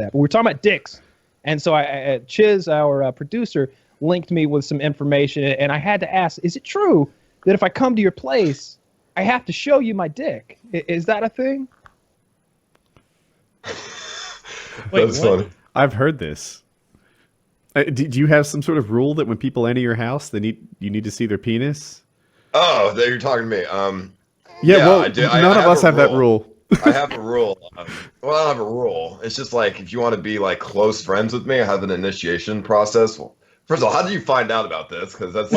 that. But we're talking about dicks. And so Chiz, our producer, linked me with some information, and I had to ask, is it true that if I come to your place, I have to show you my dick? Is that a thing? Wait, that's funny. I've heard this. Do you have some sort of rule that when people enter your house, you need to see their penis? Oh, you're talking to me. Yeah, well, none of us have that rule. I have a rule. Well, I don't have a rule. It's just like, if you want to be like close friends with me, I have an initiation process. Well, first of all, how did you find out about this? Because that's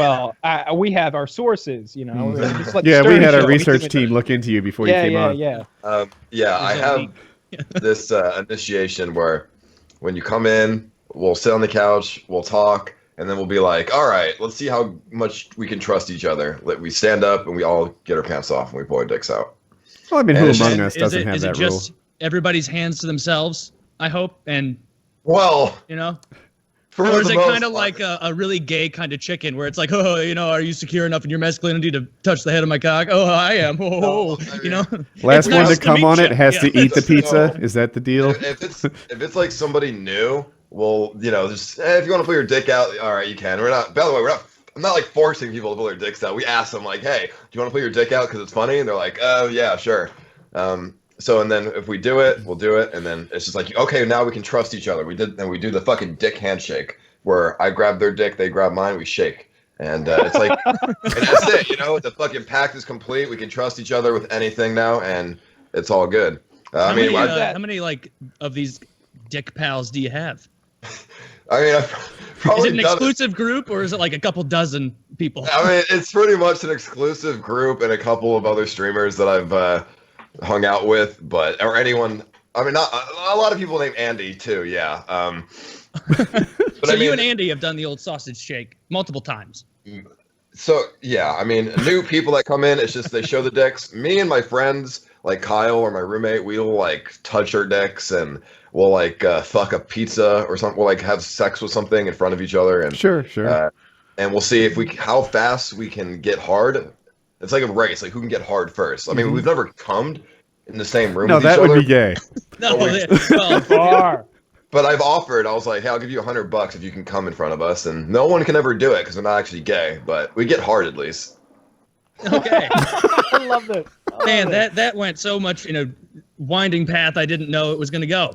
we have our sources, you know. Just like we had a research team look into you before you came on. I have this initiation where when you come in, we'll sit on the couch, we'll talk, and then we'll be like, all right, let's see how much we can trust each other. We stand up and we all get our pants off and we pull our dicks out. Well, I mean, who among us doesn't have that rule? Is it just everybody's hands to themselves, I hope? And, well, you know? Or is it kind of like a really gay kind of chicken where it's like, oh, you know, are you secure enough in your masculinity to touch the head of my cock? Oh, I am. Oh, I mean, you know? Last one to come on it has to eat the pizza. Is that the deal? If it's like somebody new, well, you know, just if you want to pull your dick out, all right, you can. We're not. By the way, I'm not like forcing people to pull their dicks out. We ask them like, hey, do you want to pull your dick out because it's funny? And they're like, oh yeah, sure. So and then if we do it, we'll do it, and then it's just like, okay, now we can trust each other. We do the fucking dick handshake where I grab their dick, they grab mine, we shake, and it's like, and that's it. You know, the fucking pact is complete. We can trust each other with anything now, and it's all good. How many like of these dick pals do you have? I mean, I've probably is it an exclusive group, or is it like a couple dozen people? I mean, it's pretty much an exclusive group and a couple of other streamers that I've hung out with, or anyone. I mean, not a lot of people named Andy too. Yeah. But so you and Andy have done the old sausage shake multiple times. So yeah, I mean, new people that come in, it's just they show the dicks. Me and my friends, like Kyle or my roommate, we'll like touch our dicks and we'll like fuck a pizza or something. We'll like have sex with something in front of each other, and sure. And we'll see how fast we can get hard. It's like a race, like who can get hard first. I mean, we've never cummed in the same room. with each other. No, that would be gay. No, But I've offered. I was like, hey, I'll give you $100 if you can come in front of us, and no one can ever do it because we're not actually gay, but we get hard at least. Okay. I love it. Man, that went so much in a winding path I didn't know it was going to go.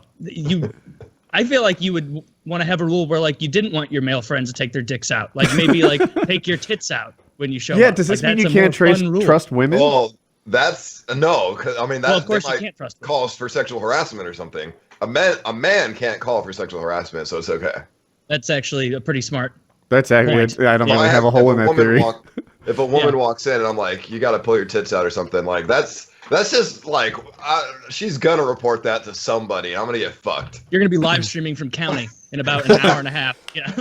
I feel like you would want to have a rule where like you didn't want your male friends to take their dicks out, like maybe like take your tits out when you show up. Yeah, does this mean you can't trust women? Well, that's no, because I mean that of course you can't trust them. Calls for sexual harassment or something. A man can't call for sexual harassment, so it's okay. That's actually a pretty smart. That's actually I don't really have a hole in that theory. If a woman walks in and I'm like, you got to pull your tits out or something, like that's just like she's gonna report that to somebody. I'm gonna get fucked. You're gonna be live streaming from county in about an hour and a half. Yeah.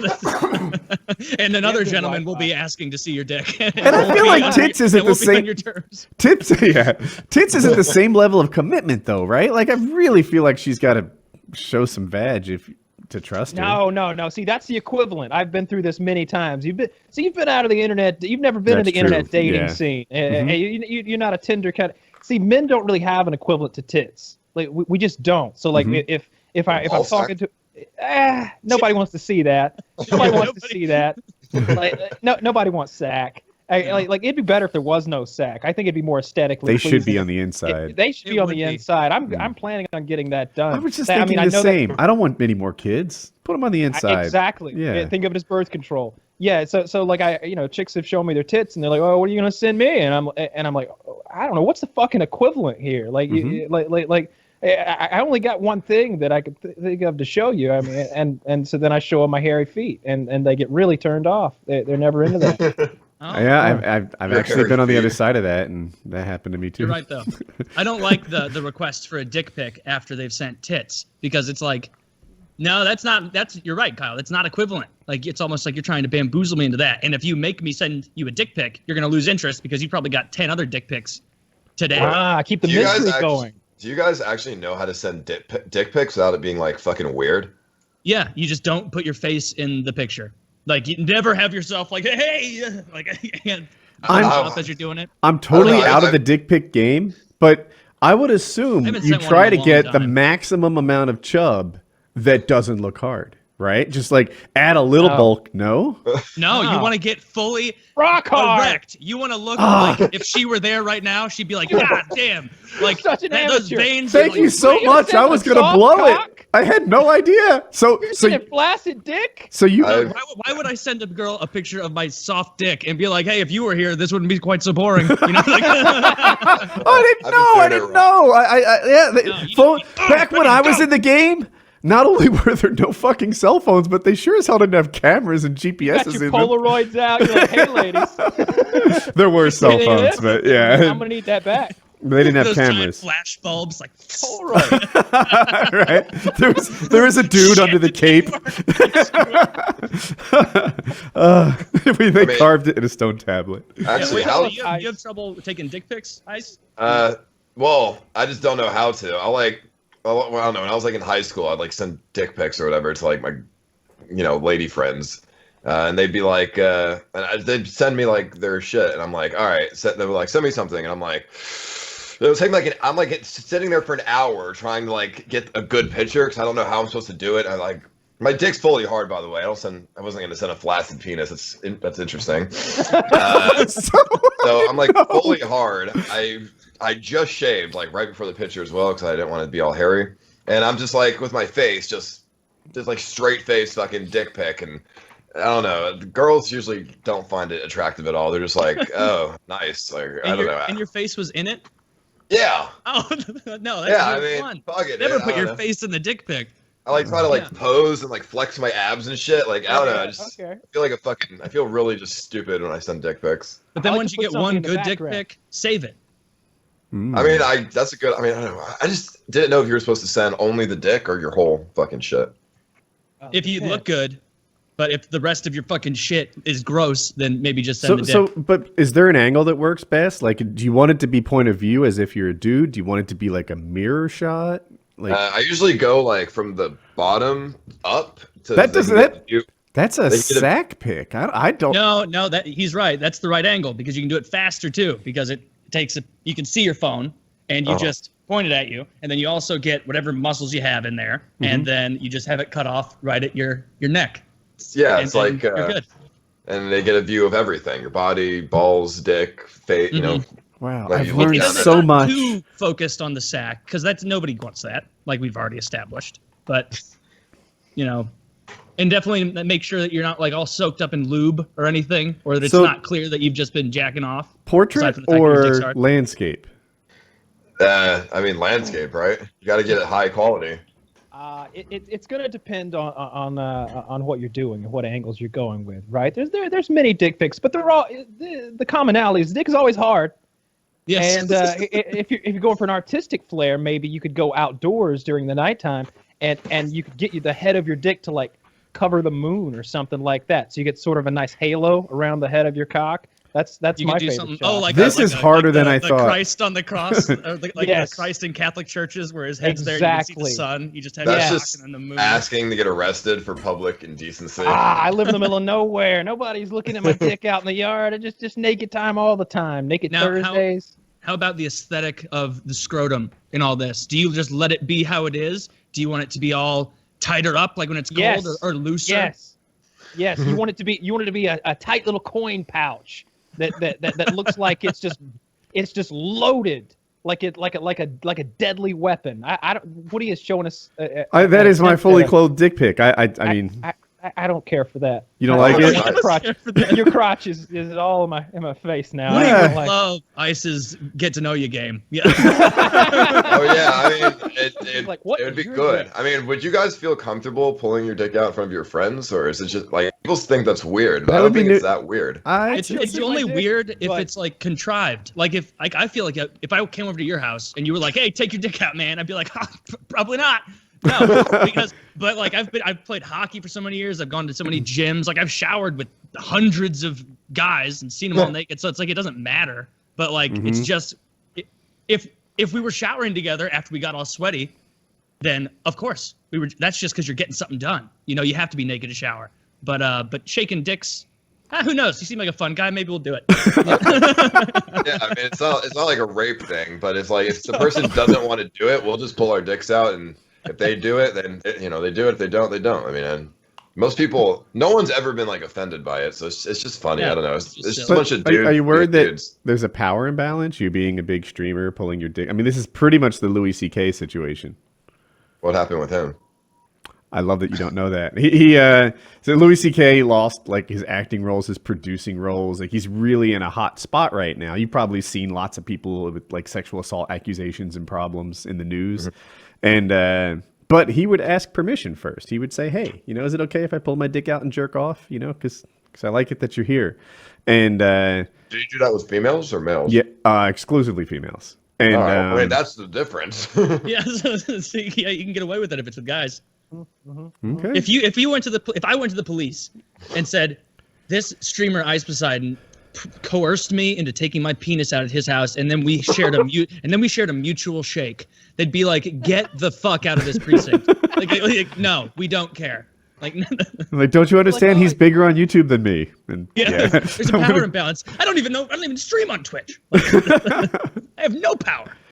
And another gentleman will be asking to see your dick. And I feel like tits isn't the same. Tits isn't the same level of commitment though, right? Like I really feel like she's got to show some vag to trust her. No. See, that's the equivalent. I've been through this many times. You've been out of the internet. You've never been in the internet dating scene. You're not a Tinder kind. See, men don't really have an equivalent to tits. Like we just don't. So like if I'm talking to nobody wants to see that. Nobody wants to see that. Like nobody wants sack. Like it'd be better if there was no sack. I think it'd be more aesthetically. They should be on the inside. They should be on the inside. I'm planning on getting that done. I was just thinking the same. I don't want many more kids. Put them on the inside. Exactly. Yeah. Think of it as birth control. Yeah. So like chicks have shown me their tits and they're like, oh, what are you gonna send me? And I'm like, oh, I don't know. What's the fucking equivalent here? Like I only got one thing that I could think of to show you. I mean, and so then I show them my hairy feet, and they get really turned off. They're never into that. Oh, yeah, I've actually been on the other side of that, and that happened to me too. You're right, though. I don't like the requests for a dick pic after they've sent tits, because it's like, no, you're right, Kyle. It's not equivalent. Like, it's almost like you're trying to bamboozle me into that. And if you make me send you a dick pic, you're going to lose interest because you probably got 10 other dick pics today. Keep the mystery going. Do you guys actually know how to send dick pics without it being like fucking weird? Yeah, you just don't put your face in the picture. Like, you never have yourself like, hey, like, as you're doing it. I'm totally out of the dick pic game, but I would assume you try to get the maximum amount of chub that doesn't look hard, right? Just like add a little bulk. No. No, you want to get fully rock hard. Erect. You want to look like if she were there right now, she'd be like, God damn, like such an those amateur. veins. Thank you so much. I was gonna blow it. I had no idea. So flaccid dick. So you. Why would I send a girl a picture of my soft dick and be like, hey, if you were here, this wouldn't be quite so boring. You know, like, I didn't know. Back when I was in the game, not only were there no fucking cell phones, but they sure as hell didn't have cameras and GPSs got your in Polaroids out. You're like, hey, ladies. There were cell phones, but yeah. I'm gonna need that back. They didn't have those cameras. Giant flash bulbs, like Polaroid. Right? There was a dude under the cape. They carved it in a stone tablet. Actually, you have trouble taking dick pics, Ice? Well, I just don't know how to. I don't know. When I was like in high school, I'd like send dick pics or whatever to like my, lady friends, and they'd be like, they'd send me like their shit, and I'm like, all right, they were like, send me something, and I'm like, it was taking like I'm like sitting there for an hour trying to like get a good picture because I don't know how I'm supposed to do it. My dick's fully hard, by the way. I wasn't gonna send a flaccid penis. That's interesting. So I'm like fully hard. I just shaved like right before the picture as well because I didn't want to be all hairy, and I'm just like with my face just like straight face fucking dick pic, and I don't know. Girls usually don't find it attractive at all. They're just like, oh, nice. Like I don't know. And your face was in it? Yeah. Oh no, that's fun. Fuck it. Never put your face in the dick pic. I like try to like pose and like flex my abs and shit. Like I don't know. I feel like I feel really just stupid when I send dick pics. But then once you get one good dick pic, save it. I mean, that's a good. I mean, I don't know. I just didn't know if you were supposed to send only the dick or your whole fucking shit. If you look good, but if the rest of your fucking shit is gross, then maybe just send the dick. But is there an angle that works best? Like, do you want it to be point of view as if you're a dude? Do you want it to be like a mirror shot? Like, I usually go like from the bottom up. That's a sack pick. I don't. No, that he's right. That's the right angle because you can do it faster too. Because it takes you can see your phone and you just point it at you, and then you also get whatever muscles you have in there, and then you just have it cut off right at your neck. Yeah, it's and like you're good. And they get a view of everything: your body, balls, dick, face. You know. Wow, like I've learned so much. Too focused on the sack because nobody wants that, like we've already established. But and definitely make sure that you're not like all soaked up in lube or anything, or that it's not clear that you've just been jacking off. Portrait or landscape? I mean landscape, right? You got to get it high quality. It's going to depend on what you're doing and what angles you're going with, right? There's many dick pics, but they're all the commonality is dick is always hard. Yes. And if you're going for an artistic flair, maybe you could go outdoors during the nighttime, and you could get the head of your dick to like cover the moon or something like that, so you get sort of a nice halo around the head of your cock. That's my favorite shot. Oh, like this is harder than I thought. Christ on the cross, or Christ in Catholic churches, where his head's there, you can see the sun. You just have just and the moon. Asking to get arrested for public indecency. I live in the middle of nowhere. Nobody's looking at my dick out in the yard. I just naked time all the time. Naked Thursdays. How about the aesthetic of the scrotum in all this? Do you just let it be how it is? Do you want it to be all tighter up, like when it's cold, or looser? Yes. You want it to be a tight little coin pouch that looks like it's just loaded, like a deadly weapon. I don't. Woody is showing us. That is my fully clothed dick pic. I mean. I don't care for that. You don't like it? Your crotch is all in my face now. Yeah. I love Ice's get to know you game. Yeah. Oh yeah, I mean it would be good. Dick? I mean, would you guys feel comfortable pulling your dick out in front of your friends, or is it just like people think that's weird? But I don't think it's that weird. It's only weird if it's like contrived. Like if I feel like if I came over to your house and you were like, "Hey, take your dick out, man," I'd be like, "Probably not." No, but like I've played hockey for so many years. I've gone to so many gyms. Like I've showered with hundreds of guys and seen them all naked. So it's like it doesn't matter. But like it's just if we were showering together after we got all sweaty, then of course we were. That's just because you're getting something done. You have to be naked to shower. But shaking dicks. Who knows? You seem like a fun guy. Maybe we'll do it. Yeah, I mean it's not like a rape thing, but it's like if the person doesn't want to do it, we'll just pull our dicks out and If they do it, then they do it. If they don't, they don't. I mean, and most people, no one's ever been like offended by it, so it's just funny. I don't know. It's just a bunch of dudes. Are you worried that there's a power imbalance? You being a big streamer, pulling your dick. I mean, this is pretty much the Louis C.K. situation. What happened with him? I love that you don't know that. So Louis C.K. lost like his acting roles, his producing roles. Like he's really in a hot spot right now. You've probably seen lots of people with like sexual assault accusations and problems in the news. And but he would ask permission first. He would say, "Hey, is it okay if I pull my dick out and jerk off? Because I like it that you're here." And did you do that with females or males? Yeah, exclusively females. And I mean, that's the difference. Yeah, so, yeah, you can get away with it if it's with guys. Okay. If I went to the police and said, this streamer Ice Poseidon coerced me into taking my penis out of his house, and then we shared a mutual shake, they'd be like, get the fuck out of this precinct. like no, we don't care. Like, don't you understand? He's bigger on YouTube than me. And there's a power imbalance. I don't even stream on Twitch. I have no power.